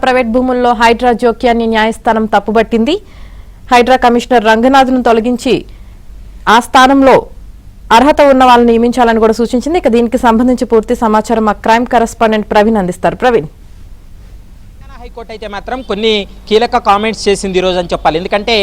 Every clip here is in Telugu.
ప్రైవేట్ భూముల్లో హైడ్రా జోక్యాన్ని న్యాయస్థానం తప్పుబట్టింది. హైడ్రా కమిషనర్ రంగనాథ్ను తొలగించి ఆ స్థానంలో అర్హత ఉన్న వాళ్ళని నియమించాలని కూడా సూచించింది. ఇక దీనికి సంబంధించి పూర్తి సమాచారం మా క్రైమ్ కరెస్పాండెంట్ ప్రవీణ్ అందిస్తారు. ప్రవీణ్, హైకోర్టు అయితే మాత్రం కొన్ని కీలక కామెంట్స్ చేసింది ఈరోజు అని చెప్పాలి. ఎందుకంటే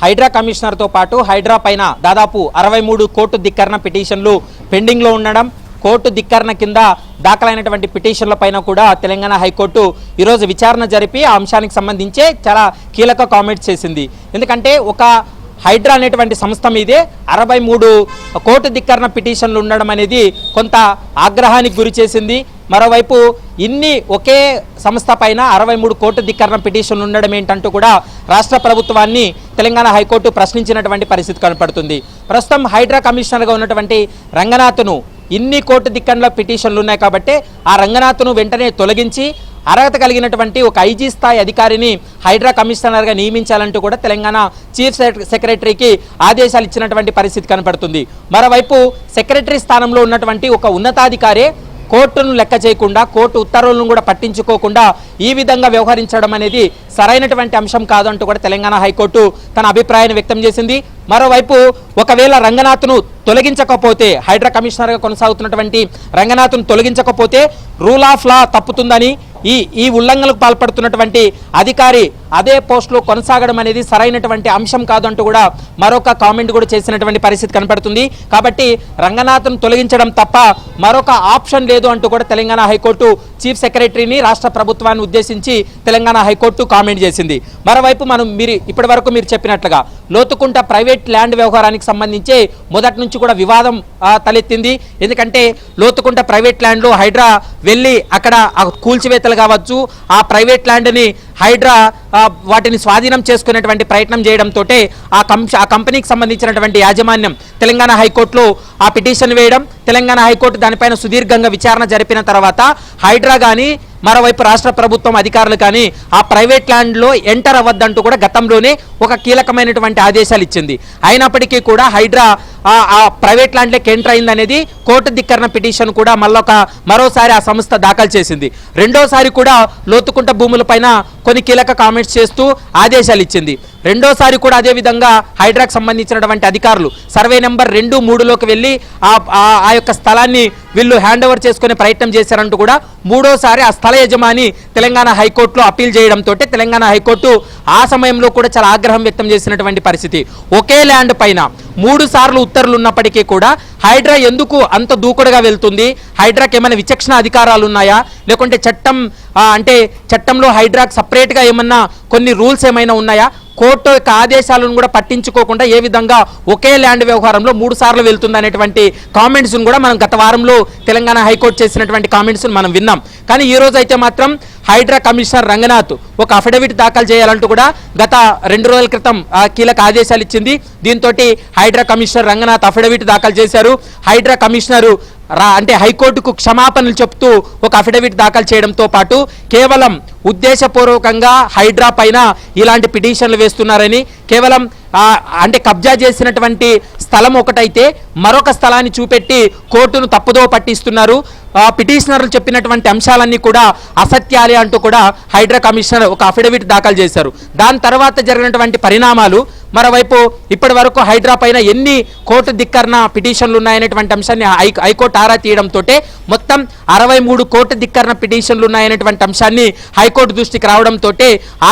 హైడ్రా కమిషనర్తో పాటు హైడ్రా పైన దాదాపు 63 కోర్టు ధిక్కరణ పిటిషన్లు పెండింగ్లో ఉండడం, కోర్టు ధిక్కరణ కింద దాఖలైనటువంటి పిటిషన్ల పైన కూడా తెలంగాణ హైకోర్టు ఈరోజు విచారణ జరిపి ఆ అంశానికి సంబంధించే చాలా కీలక కామెంట్స్ చేసింది. ఎందుకంటే ఒక హైడ్రా అనేటువంటి సంస్థ మీదే 63 కోర్టు ధిక్కరణ పిటిషన్లు ఉండడం అనేది కొంత ఆగ్రహానికి గురి చేసింది. మరోవైపు ఇన్ని ఒకే సంస్థ పైన 63 కోర్టు ధిక్కరణ పిటిషన్లు ఉండడం ఏంటంటూ కూడా రాష్ట్ర ప్రభుత్వాన్ని తెలంగాణ హైకోర్టు ప్రశ్నించినటువంటి పరిస్థితి కనపడుతుంది. ప్రస్తుతం హైడ్రా కమిషనర్గా ఉన్నటువంటి రంగనాథ్ను ఇన్ని కోర్టు ధిక్కరణ పిటిషన్లు ఉన్నాయి కాబట్టి ఆ రంగనాథ్ను వెంటనే తొలగించి అర్హత కలిగినటువంటి ఒక ఐజీ స్థాయి అధికారిని హైడ్రా కమిషనర్గా నియమించాలంటూ కూడా తెలంగాణ చీఫ్ సెక్రటరీకి ఆదేశాలు ఇచ్చినటువంటి పరిస్థితి కనపడుతుంది. మరోవైపు సెక్రటరీ స్థానంలో ఉన్నటువంటి ఒక ఉన్నతాధికారే కోర్టును లెక్క చేయకుండా, కోర్టు ఉత్తర్వులను కూడా పట్టించుకోకుండా ఈ విధంగా వ్యవహరించడం అనేది సరైనటువంటి అంశం కాదంటూ కూడా తెలంగాణ హైకోర్టు తన అభిప్రాయాన్ని వ్యక్తం చేసింది. మరోవైపు ఒకవేళ రంగనాథ్ను తొలగించకపోతే, హైడ్రా కమిషనర్గా కొనసాగుతున్నటువంటి రంగనాథ్ను తొలగించకపోతే రూల్ ఆఫ్ లా తప్పుతుందని, ఈ ఉల్లంఘనలకు పాల్పడుతున్నటువంటి అధికారి అదే పోస్టులో కొనసాగడం అనేది సరైనటువంటి అంశం కాదంటూ కూడా మరొక కామెంట్ కూడా చేసినటువంటి పరిస్థితి కనపడుతుంది. కాబట్టి రంగనాథ్ను తొలగించడం తప్ప మరొక ఆప్షన్ లేదు అంటూ కూడా తెలంగాణ హైకోర్టు చీఫ్ సెక్రటరీని, రాష్ట్ర ప్రభుత్వాన్ని ఉద్దేశించి తెలంగాణ హైకోర్టు కామెంట్ చేసింది. మరోవైపు ఇప్పటి వరకు మీరు చెప్పినట్లుగా లోతుకుంట ప్రైవేట్ ల్యాండ్ వ్యవహారానికి సంబంధించి మొదటి నుంచి కూడా వివాదం తలెత్తింది. ఎందుకంటే లోతుకుంట ప్రైవేట్ ల్యాండ్లో హైడ్రా వెళ్ళి అక్కడ కూల్చివేతలు కావచ్చు, ఆ ప్రైవేట్ ల్యాండ్ని హైడ్రా వాటిని స్వాధీనం చేసుకునేటువంటి ప్రయత్నం చేయడంతో ఆ కంపెనీకి సంబంధించినటువంటి యాజమాన్యం తెలంగాణ హైకోర్టులో ఆ పిటిషన్ వేయడం, తెలంగాణ హైకోర్టు దానిపైన సుదీర్ఘంగా విచారణ జరిపిన తర్వాత హైడ్రా కానీ మరోవైపు రాష్ట్ర ప్రభుత్వం అధికారులు కానీ ఆ ప్రైవేట్ ల్యాండ్లో ఎంటర్ అవ్వద్దంటూ కూడా గతంలోనే ఒక కీలకమైనటువంటి ఆదేశాలు ఇచ్చింది. అయినప్పటికీ కూడా హైడ్రా ఆ ప్రైవేట్ ల్యాండ్లోకి ఎంటర్ అయిందనేది కోర్టు ధిక్కరణ పిటిషన్ కూడా మరోసారి ఆ సంస్థ దాఖలు చేసింది. రెండోసారి కూడా లోతుకుంట భూములపైన కొన్ని కీలక కామెంట్స్ చేస్తూ ఆదేశాలు ఇచ్చింది. రెండోసారి కూడా అదేవిధంగా హైడ్రాకు సంబంధించినటువంటి అధికారులు సర్వే నెంబర్ 2, 3లోకి వెళ్ళి ఆ యొక్క స్థలాన్ని వీళ్ళు హ్యాండ్ ఓవర్ చేసుకునే ప్రయత్నం చేశారంటూ కూడా మూడోసారి ఆ స్థల యజమాని తెలంగాణ హైకోర్టులో అప్పీల్ చేయడంతో తెలంగాణ హైకోర్టు ఆ సమయంలో కూడా చాలా ఆగ్రహం వ్యక్తం చేసినటువంటి పరిస్థితి. ఒకే ల్యాండ్ పైన 3 సార్లు ఉత్తర్వులు ఉన్నప్పటికీ కూడా హైడ్రా ఎందుకు అంత దూకుడుగా వెళ్తుంది? హైడ్రాకి ఏమైనా విచక్షణ అధికారాలు ఉన్నాయా, లేకుంటే చట్టంలో హైడ్రాకి సపరేట్గా ఏమన్నా కొన్ని రూల్స్ ఏమైనా ఉన్నాయా? కోర్టు యొక్క ఆదేశాలను కూడా పట్టించుకోకుండా ఏ విధంగా ఒకే ల్యాండ్ వ్యవహారంలో 3 సార్లు వెళ్తుంది అనేటువంటి కామెంట్స్ను కూడా మనం గత వారంలో తెలంగాణ హైకోర్టు చేసినటువంటి కామెంట్స్ను మనం విన్నాం. కానీ ఈ రోజు అయితే మాత్రం హైడ్రా కమిషనర్ రంగనాథ్ ఒక అఫిడవిట్ దాఖలు చేయాలంటూ కూడా గత 2 రోజుల క్రితం కీలక ఆదేశాలు ఇచ్చింది. దీంతో హైడ్రా కమిషనర్ రంగనాథ్ అఫిడవిట్ దాఖలు చేశారు. హైడ్రా కమిషనరు హైకోర్టుకు క్షమాపణలు చెప్తూ ఒక అఫిడవిట్ దాఖలు చేయడంతో పాటు కేవలం ఉద్దేశపూర్వకంగా హైడ్రా పైన ఇలాంటి పిటిషన్లు వేస్తున్నారని, కేవలం కబ్జా చేసినటువంటి స్థలం ఒకటైతే మరొక స్థలాన్ని చూపెట్టి కోర్టును తప్పుదో పట్టిస్తున్నారు, పిటిషనర్లు చెప్పినటువంటి అంశాలన్నీ కూడా అసత్యాలే అంటూ కూడా హైడ్రా కమిషనర్ ఒక అఫిడవిట్ దాఖలు చేశారు. దాని తర్వాత జరిగినటువంటి పరిణామాలు, మరోవైపు ఇప్పటి వరకు హైడ్రా పైన ఎన్ని కోర్టు ధిక్కరణ పిటిషన్లు ఉన్నాయనేటువంటి అంశాన్ని హైకోర్టు ఆరా తీయడంతో మొత్తం 63 కోర్టు ధిక్కరణ పిటిషన్లు ఉన్నాయనేటువంటి అంశాన్ని హైకోర్టు దృష్టికి రావడంతో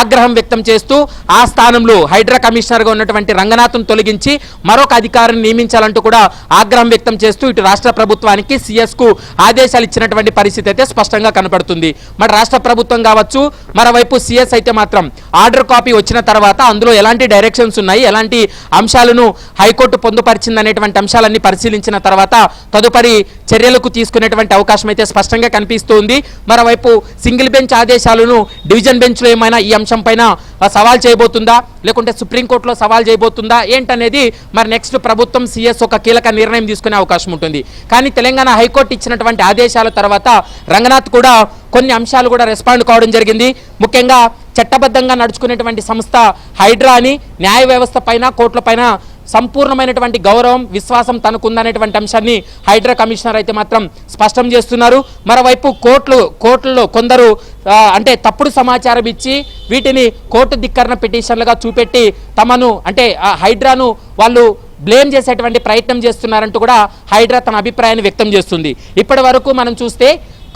ఆగ్రహం వ్యక్తం చేస్తూ ఆ స్థానంలో హైడ్రా కమిషనర్గా ఉన్నటువంటి రంగనాథ్ను తొలగించి మరొక అధికారిని నియమించాలంటూ కూడా ఆగ్రహం వ్యక్తం చేస్తూ ఇటు రాష్ట్ర ప్రభుత్వానికి, సిఎస్కు ఆదేశాలు ఇచ్చినటువంటి పరిస్థితి అయితే స్పష్టంగా కనపడుతుంది. మరి రాష్ట్ర ప్రభుత్వం కావచ్చు, మరోవైపు సిఎస్ అయితే మాత్రం ఆర్డర్ కాపీ వచ్చిన తర్వాత అందులో ఎలాంటి డైరెక్షన్స్ ఉన్నాయి, ఎలాంటి అంశాలను హైకోర్టు పొందుపరిచింది అనేటువంటి అంశాలన్నీ పరిశీలించిన తర్వాత తదుపరి చర్యలకు తీసుకునేటువంటి అవకాశం అయితే స్పష్టంగా కనిపిస్తుంది. మరోవైపు సింగిల్ బెంచ్ ఆదేశాలను డివిజన్ బెంచ్లో ఏమైనా ఈ అంశం పైన సవాల్ చేయబోతుందా, లేకుంటే సుప్రీంకోర్టులో సవాల్ చేయబోతుందా ఏంటనేది మరి నెక్స్ట్ ప్రభుత్వం, సిఎస్ ఒక కీలక నిర్ణయం తీసుకునే అవకాశం ఉంటుంది. కానీ తెలంగాణ హైకోర్టు ఇచ్చినటువంటి ఆదేశాల తర్వాత రంగనాథ్ కూడా కొన్ని అంశాలు కూడా రెస్పాండ్ కావడం జరిగింది. ముఖ్యంగా చట్టబద్ధంగా నడుచుకునేటువంటి సంస్థ హైడ్రా అని, న్యాయ వ్యవస్థ పైన, కోర్టుల పైన సంపూర్ణమైనటువంటి గౌరవం విశ్వాసం తనకుందనేటువంటి అంశాన్ని హైడ్రా కమిషనర్ అయితే మాత్రం స్పష్టం చేస్తున్నారు. మరోవైపు కోర్టుల్లో కొందరు అంటే తప్పుడు సమాచారం ఇచ్చి వీటిని కోర్టు ధిక్కరణ పిటిషన్లుగా చూపెట్టి తమను అంటే హైడ్రాను వాళ్ళు బ్లేమ్ చేసేటువంటి ప్రయత్నం చేస్తున్నారంటూ కూడా హైడ్రా తన అభిప్రాయాన్ని వ్యక్తం చేస్తుంది. ఇప్పటి వరకు మనం చూస్తే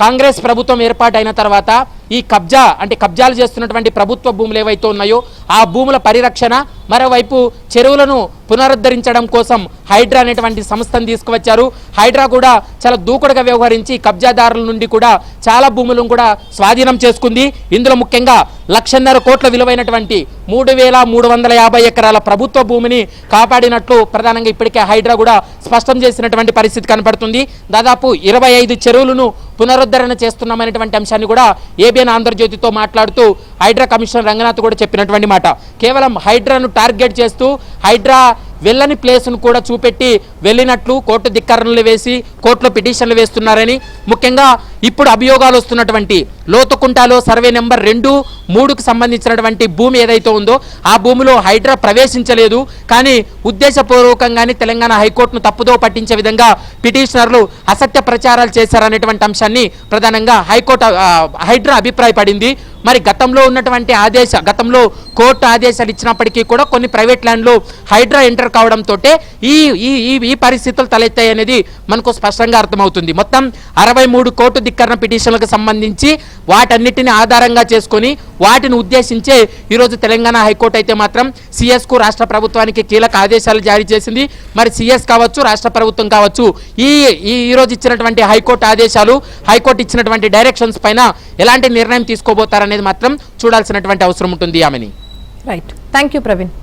కాంగ్రెస్ ప్రభుత్వం ఏర్పాటైన తర్వాత ఈ కబ్జాలు చేస్తున్నటువంటి ప్రభుత్వ భూములు ఏవైతే ఉన్నాయో ఆ భూముల పరిరక్షణ, మరోవైపు చెరువులను పునరుద్ధరించడం కోసం హైడ్రా అనేటువంటి సంస్థను తీసుకువచ్చారు. హైడ్రా కూడా చాలా దూకుడుగా వ్యవహరించి కబ్జాదారుల నుండి కూడా చాలా భూములను కూడా స్వాధీనం చేసుకుంది. ఇందులో ముఖ్యంగా 1,50,000 కోట్ల విలువైనటువంటి 3,350 ఎకరాల ప్రభుత్వ భూమిని కాపాడినట్లు ప్రధానంగా ఇప్పటికే హైడ్రా కూడా స్పష్టం చేసినటువంటి పరిస్థితి కనపడుతుంది. దాదాపు 25 చెరువులను పునరుద్ధరణ చేస్తున్నామనేటువంటి అంశాన్ని కూడా ఏబిఎన్ ఆంధ్రజ్యోతితో మాట్లాడుతూ హైడ్రా కమిషనర్ రంగనాథ్ కూడా చెప్పినటువంటి మాట. కేవలం హైడ్రాను టార్గెట్ చేస్తూ హైడ్రా వెళ్ళని ప్లేస్ను కూడా చూపెట్టి వెళ్ళినట్లు కోర్టు ధిక్కరణలు వేసి కోర్టులో పిటిషన్లు వేస్తున్నారని, ముఖ్యంగా ఇప్పుడు అభియోగాలు వస్తున్నటువంటి లోతుకుంటాలో సర్వే నెంబర్ 2, 3కు సంబంధించినటువంటి భూమి ఏదైతే ఉందో ఆ భూమిలో హైడ్రా ప్రవేశించలేదు, కానీ ఉద్దేశపూర్వకంగానే తెలంగాణ హైకోర్టును తప్పుదో పట్టించే విధంగా పిటిషనర్లు అసత్య ప్రచారాలు చేశారనేటువంటి అంశాన్ని ప్రధానంగా హైడ్రా అభిప్రాయపడింది. మరి గతంలో కోర్టు ఆదేశాలు ఇచ్చినప్పటికీ కూడా కొన్ని ప్రైవేట్ ల్యాండ్లు హైడ్రా ఎంటర్ కావడంతో ఈ పరిస్థితులు తలెత్తాయి అనేది మనకు స్పష్టంగా అర్థమవుతుంది. మొత్తం 63 కోర్టు ధిక్కరణ పిటిషన్లకు సంబంధించి వాటన్నిటిని ఆధారంగా చేసుకొని వాటిని ఉద్దేశించే ఈరోజు తెలంగాణ హైకోర్టు అయితే మాత్రం సిఎస్కు రాష్ట్ర ప్రభుత్వానికి కీలక ఆదేశాలు జారీ చేసింది. మరి సిఎస్ కావచ్చు, రాష్ట్ర ప్రభుత్వం కావచ్చు, ఈరోజు ఇచ్చినటువంటి హైకోర్టు ఇచ్చినటువంటి డైరెక్షన్స్ పైన ఎలాంటి నిర్ణయం తీసుకోబోతారనేది మాత్రం చూడాల్సినటువంటి అవసరం ఉంటుంది. ఆమెని రైట్. Thank you Praveen.